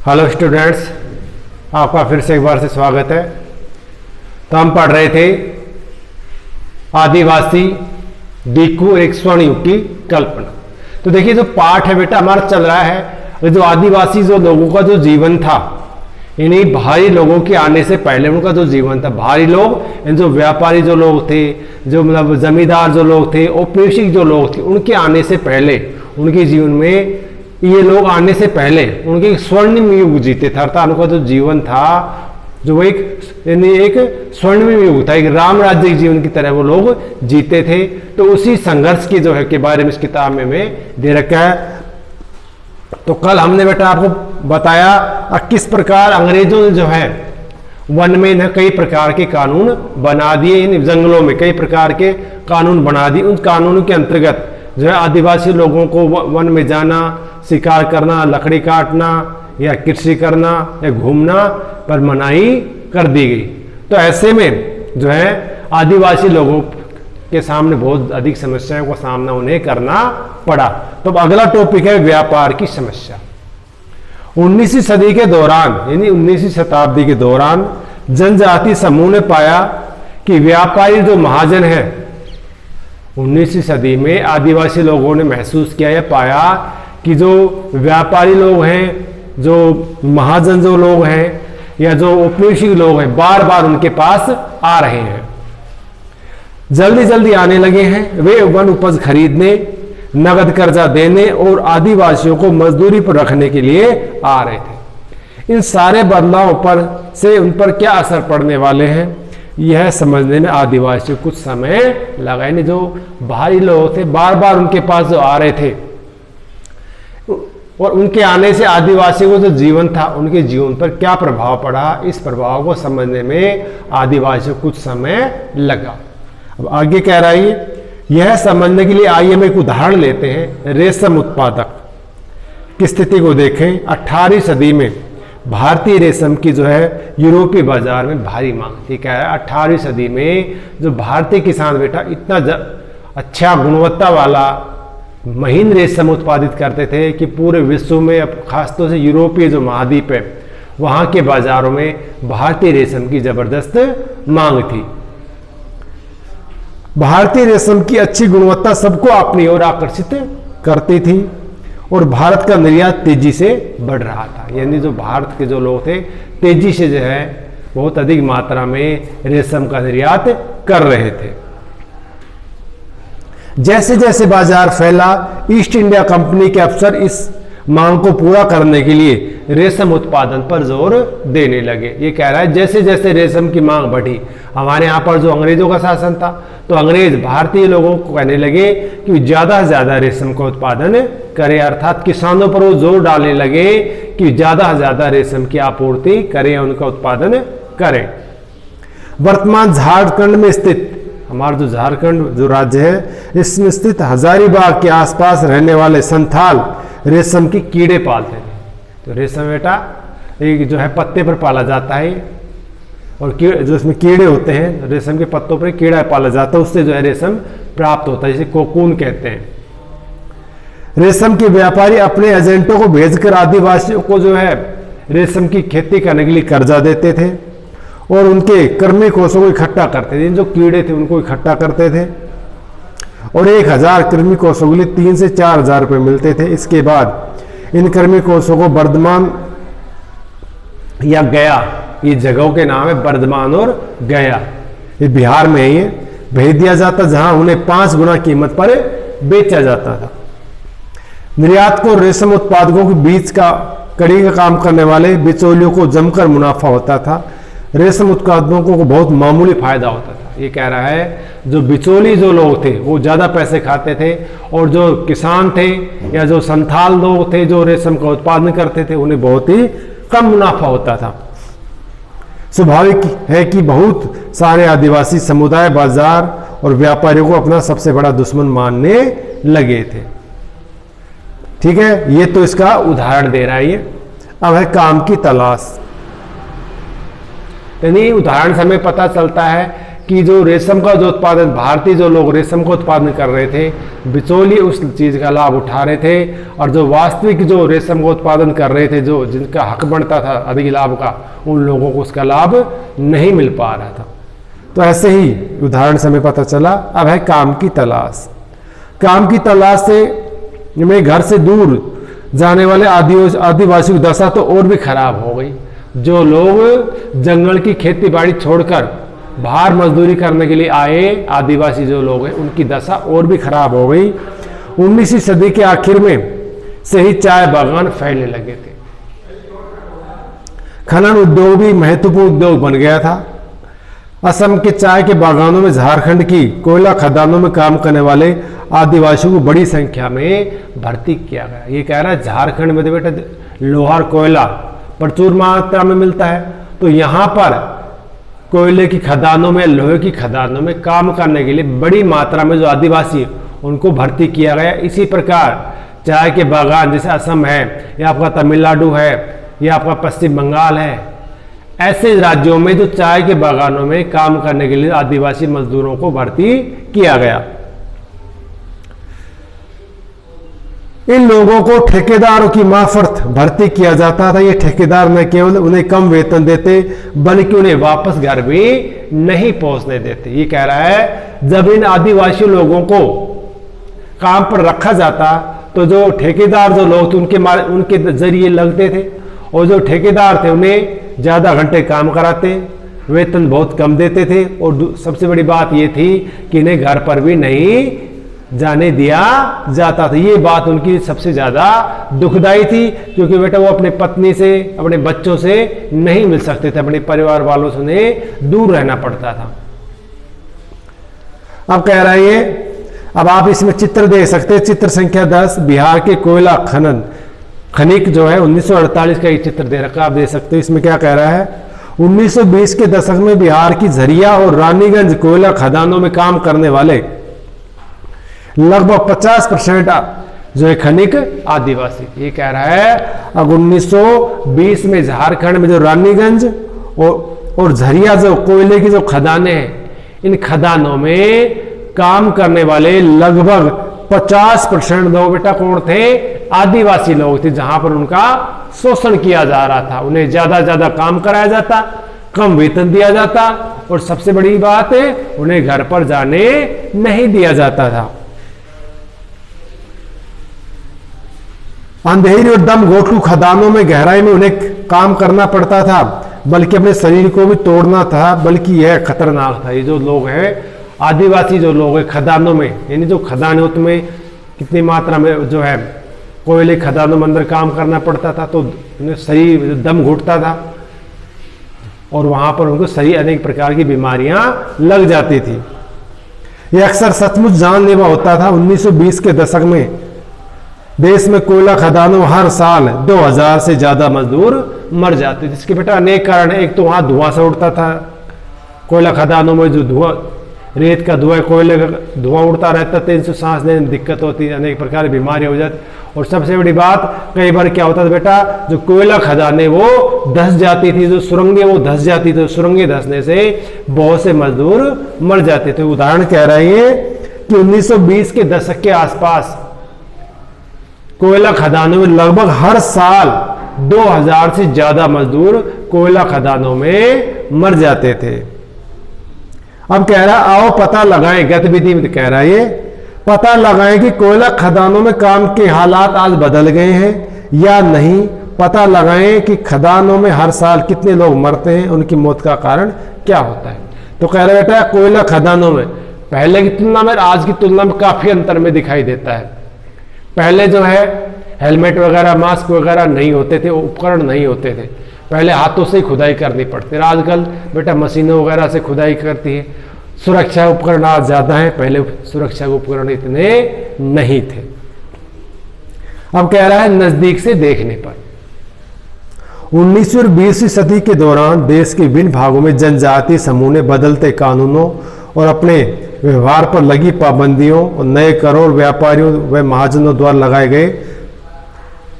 Hello students, आपका फिर से एक बार से स्वागत है। तो हम पढ़ रहे थे आदिवासी डीकू एक स्वर्ण युग की कल्पना। तो देखिए जो पाठ है बेटा हमारा चल रहा है, जो आदिवासी जो लोगों का जो जीवन था, इन्हीं भारी लोगों के आने से पहले उनका जो जीवन था, भारी लोग इन जो व्यापारी जो लोग थे, जो मतलब जमींदार जो लोग थे, औपनिवेशिक जो लोग थे, उनके आने से पहले उनके जीवन में ये लोग आने से पहले उनके स्वर्णिम युग जीते थे। अर्थात उनका जो जीवन था जो एक स्वर्णिम युग था, एक राम राज्य जीवन की तरह वो लोग जीते थे। तो उसी संघर्ष की जो है के बारे में इस किताब में दे रखा है। तो कल हमने बेटा आपको बताया किस प्रकार अंग्रेजों ने जो है वन में कई प्रकार के कानून बना दिए, इन जंगलों में कई प्रकार के कानून बना दिए। उन कानूनों के अंतर्गत जो है आदिवासी लोगों को वन में जाना, शिकार करना, लकड़ी काटना या कृषि करना या घूमना पर मनाही कर दी गई। तो ऐसे में जो है आदिवासी लोगों के सामने बहुत अधिक समस्याओं का सामना उन्हें करना पड़ा। तो अब अगला टॉपिक है व्यापार की समस्या। 19वीं सदी के दौरान यानी 19वीं शताब्दी के दौरान जनजाति समूह ने पाया कि व्यापारी जो महाजन है, 19वीं सदी में आदिवासी लोगों ने महसूस किया या पाया कि जो व्यापारी लोग हैं, जो महाजन जो लोग हैं या जो औपनिवेशिक लोग हैं, बार बार उनके पास आ रहे हैं, जल्दी जल्दी आने लगे हैं। वे वन उपज खरीदने, नगद कर्जा देने और आदिवासियों को मजदूरी पर रखने के लिए आ रहे थे। इन सारे बदलावों पर से उन पर क्या असर पड़ने वाले हैं, यह समझने में आदिवासियों कुछ समय लगा। यानी जो बाहरी लोग थे बार बार उनके पास जो आ रहे थे और उनके आने से आदिवासियों को जो जीवन था उनके जीवन पर क्या प्रभाव पड़ा, इस प्रभाव को समझने में आदिवासियों को कुछ समय लगा। अब आगे कह रहा है, यह समझने के लिए आइए हम एक उदाहरण लेते हैं। रेशम उत्पादक की स्थिति को देखें। 18वीं सदी में भारतीय रेशम की जो है यूरोपीय बाजार में भारी मांग थी। क्या है, 18वीं सदी में जो भारतीय किसान बेटा इतना अच्छा गुणवत्ता वाला महीन रेशम उत्पादित करते थे कि पूरे विश्व में, अब खासतौर से यूरोपीय जो महाद्वीप है वहां के बाजारों में भारतीय रेशम की जबरदस्त मांग थी। भारतीय रेशम की अच्छी गुणवत्ता सबको अपनी ओर आकर्षित करती थी और भारत का निर्यात तेजी से बढ़ रहा था। यानी जो भारत के जो लोग थे तेजी से जो है बहुत अधिक मात्रा में रेशम का निर्यात कर रहे थे। जैसे जैसे बाजार फैला, ईस्ट इंडिया कंपनी के अफसर इस मांग को पूरा करने के लिए रेशम उत्पादन पर जोर देने लगे। ये कह रहा है जैसे जैसे रेशम की मांग बढ़ी, हमारे यहाँ पर जो अंग्रेजों का शासन था तो अंग्रेज भारतीय लोगों को कहने लगे कि ज्यादा से ज्यादा रेशम का उत्पादन करें। अर्थात किसानों पर वो जोर डालने लगे कि ज्यादा से ज्यादा रेशम की आपूर्ति करें, उनका उत्पादन करें। वर्तमान झारखंड में स्थित हमारा जो झारखंड जो राज्य है, इसमें स्थित हजारीबाग के आसपास रहने वाले संथाल रेशम की कीड़े पालते थे। तो रेशम बेटा एक जो है पत्ते पर पाला जाता है और जो इसमें कीड़े होते हैं, रेशम के पत्तों पर कीड़ा पाला जाता है, उससे जो है रेशम प्राप्त होता है, जिसे कोकून कहते हैं। रेशम के व्यापारी अपने एजेंटों को भेजकर आदिवासियों को जो है रेशम की खेती करने के लिए कर्जा देते थे और उनके कर्मी कोषों को इकट्ठा करते थे। जो कीड़े थे उनको इकट्ठा करते थे और 1000 कृमि कोषों के लिए 3 से 4 हजार रुपये मिलते थे। इसके बाद इन कृमि कोषों को बर्धमान या गया, ये जगहों के नाम है बर्धमान और गया, ये बिहार में ही भेज दिया जाता, जहां उन्हें 5 गुना कीमत पर बेचा जाता था। निर्यात को रेशम उत्पादकों के बीच का कड़ी का काम करने वाले बिचौलियों को जमकर मुनाफा होता था। रेशम उत्पादकों को बहुत मामूली फायदा होता था। ये कह रहा है जो बिचौली जो लोग थे वो ज्यादा पैसे खाते थे और जो किसान थे या जो संथाल लोग थे जो रेशम का उत्पादन करते थे उन्हें बहुत ही कम मुनाफा होता था। स्वाभाविक है कि बहुत सारे आदिवासी समुदाय बाजार और व्यापारियों को अपना सबसे बड़ा दुश्मन मानने लगे थे। ठीक है, ये तो इसका उदाहरण दे रहा है। ये अब है काम की तलाश। यानी उदाहरण से हमें पता चलता है कि जो रेशम का जो उत्पादन, भारतीय जो लोग रेशम का उत्पादन कर रहे थे, बिचौलिए उस चीज़ का लाभ उठा रहे थे, और जो वास्तविक जो रेशम का उत्पादन कर रहे थे, जो जिनका हक बनता था अधिक लाभ का, उन लोगों को उसका लाभ नहीं मिल पा रहा था। तो ऐसे ही उदाहरण से हमें पता चला। अब है काम की तलाश। काम की तलाश से में घर से दूर जाने वाले आदिवासी की दशा तो और भी खराब हो गई। जो लोग जंगल की खेती बाड़ी छोड़कर बाहर मजदूरी करने के लिए आए आदिवासी जो लोग हैं, उनकी दशा और भी खराब हो गई। 19वीं सदी के आखिर में से ही चाय बागान फैलने लगे थे। खनन उद्योग भी महत्वपूर्ण उद्योग बन गया था। असम के चाय के बागानों में झारखंड की कोयला खदानों में काम करने वाले आदिवासियों को बड़ी संख्या में भर्ती किया गया। ये कह रहा है झारखंड में तो बेटा लोहार कोयला प्रचुर मात्रा में मिलता है, तो यहाँ पर कोयले की खदानों में, लोहे की खदानों में काम करने के लिए बड़ी मात्रा में जो आदिवासी उनको भर्ती किया गया। इसी प्रकार चाय के बागान जैसे असम है, या आपका तमिलनाडु है, या आपका पश्चिम बंगाल है, ऐसे राज्यों में जो चाय के बागानों में काम करने के लिए आदिवासी मजदूरों को भर्ती किया गया। इन लोगों को ठेकेदारों की मार्फत भर्ती किया जाता था। ये ठेकेदार न केवल उन्हें कम वेतन देते, बल्कि उन्हें वापस घर भी नहीं पहुंचने देते। ये कह रहा है जब इन आदिवासी लोगों को काम पर रखा जाता, तो जो ठेकेदार जो लोग थे उनके जरिए लगते थे, और जो ठेकेदार थे उन्हें ज़्यादा घंटे काम कराते, वेतन बहुत कम देते थे, और सबसे बड़ी बात ये थी कि इन्हें घर पर भी नहीं जाने दिया जाता था। ये बात उनकी सबसे ज़्यादा दुखदाई थी, क्योंकि बेटा वो अपने पत्नी से, अपने बच्चों से नहीं मिल सकते थे, अपने परिवार वालों से उन्हें दूर रहना पड़ता था। अब कह रहा है ये, अब आप इसमें चित्र देख सकते हैं, चित्र संख्या 10, बिहार के कोयला खनिक जो है 1948 का ये चित्र दे रखा, आप देख सकते हैं। इसमें क्या कह रहा है, 1920 के दशक में बिहार की झरिया और रानीगंज कोयला खदानों में काम करने वाले लगभग 50% जो है खनिक आदिवासी। ये कह रहा है अब 1920 में झारखंड में जो रानीगंज और झरिया जो कोयले की जो खदानें हैं, इन खदानों में काम करने वाले लगभग 50% लोग बेटा कौन थे, आदिवासी लोग थे, जहां पर उनका शोषण किया जा रहा था। उन्हें ज्यादा काम कराया जाता, कम वेतन दिया जाता, और सबसे बड़ी बात है उन्हें घर पर जाने नहीं दिया जाता था। अंधेरी और दम घोटू खदानों में गहराई में उन्हें काम करना पड़ता था, बल्कि अपने शरीर को भी तोड़ना था, बल्कि यह खतरनाक था। ये जो लोग हैं आदिवासी जो लोग हैं खदानों में, यानी जो खदान होते में कितनी मात्रा में जो है कोयले खदानों में अंदर काम करना पड़ता था, तो उन्हें शरीर दम घुटता था, और वहां पर उनको सही अनेक प्रकार की बीमारियां लग जाती थी। यह अक्सर सचमुच जानलेवा होता था। 1920 के दशक में देश में कोयला खदानों हर साल 2000 से ज्यादा मजदूर मर जाते, जिसके बेटा अनेक कारण है। एक तो वहां धुआं से उड़ता था, कोयला खदानों में जो धुआं, रेत का धुआं, कोयले का धुआं उड़ता रहता था, इनसे सांस लेने में दिक्कत होती है, अनेक प्रकार की बीमारी हो जाती। और सबसे बड़ी बात, कई बार क्या होता था बेटा, जो कोयला खदानें वो धंस जाती थी, जो सुरंगें वो धंस जाती थी, सुरंगें धंसने से बहुत से मजदूर मर जाते थे। उदाहरण कह रहे हैं कि 1920 के दशक के आसपास कोयला खदानों में लगभग हर साल 2000 से ज्यादा मजदूर कोयला खदानों में मर जाते थे। अब कह रहा आओ पता लगाएं, गतिविधि में कह रहा है ये, पता लगाएं कि कोयला खदानों में काम के हालात आज बदल गए हैं या नहीं। पता लगाएं कि खदानों में हर साल कितने लोग मरते हैं, उनकी मौत का कारण क्या होता है। तो कह रहा बेटा कोयला खदानों में पहले की तुलना में आज की तुलना में काफी अंतर में दिखाई देता है। पहले जो है हेलमेट वगैरह, मास्क वगैरह नहीं होते थे, उपकरण नहीं होते थे, पहले हाथों से ही खुदाई करनी पड़ती है। आजकल बेटा मशीनों वगैरह से खुदाई करती है। सुरक्षा उपकरण आज ज्यादा है, पहले सुरक्षा उपकरण इतने नहीं थे। अब कह रहा है नजदीक से देखने पर 19वीं और 20वीं सदी के दौरान देश के विभिन्न भागों में जनजातीय समूह ने बदलते कानूनों और अपने व्यवहार पर लगी पाबंदियों और नए करों और व्यापारियों व महाजनों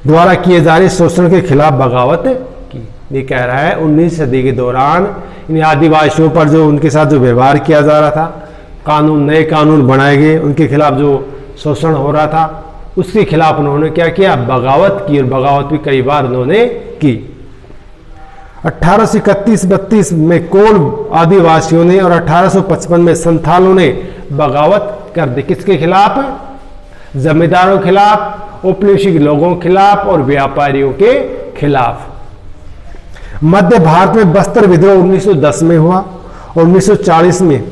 द्वारा किए जा रहे शोषण के खिलाफ बगावत की। ये कह रहा है 19वीं सदी के दौरान इन आदिवासियों पर जो उनके साथ जो व्यवहार किया जा रहा था, कानून, नए कानून बनाए गए, उनके खिलाफ जो शोषण हो रहा था, उसके खिलाफ उन्होंने क्या किया, बगावत की, और बगावत भी कई बार उन्होंने की। 1831-32 में कोल आदिवासियों ने और 1855 में संथालों ने बगावत कर दी। किसके खिलाफ? जमींदारों के खिलाफ, औपनिवेशिक लोगों के खिलाफ और व्यापारियों के खिलाफ। मध्य भारत में बस्तर विद्रोह 1910 में हुआ और 1940 में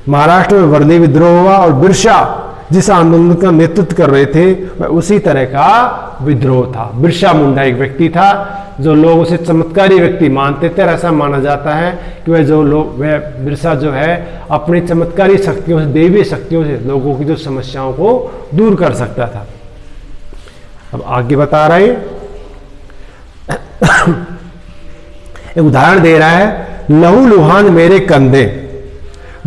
महाराष्ट्र में वर्ली विद्रोह हुआ, और बिरसा जिस आंदोलन का नेतृत्व कर रहे थे वह उसी तरह का विद्रोह था। बिरसा मुंडा एक व्यक्ति था जो लोग उसे चमत्कारी व्यक्ति मानते थे, और ऐसा माना जाता है कि वह बिरसा जो है अपनी चमत्कारी शक्तियों से, दैवीय शक्तियों से लोगों की जो समस्याओं को दूर कर सकता था। अब आगे बता रहे हैं, एक उदाहरण दे रहा है, लहू लुहान मेरे कंधे।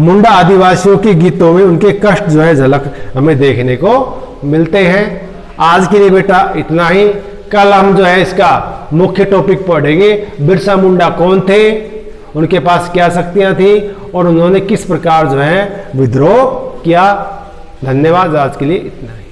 मुंडा आदिवासियों के गीतों में उनके कष्ट जो है झलक हमें देखने को मिलते हैं। आज के लिए बेटा इतना ही। कल हम जो है इसका मुख्य टॉपिक पढ़ेंगे, बिरसा मुंडा कौन थे, उनके पास क्या शक्तियां थी और उन्होंने किस प्रकार जो है विद्रोह किया। धन्यवाद, आज के लिए इतना ही।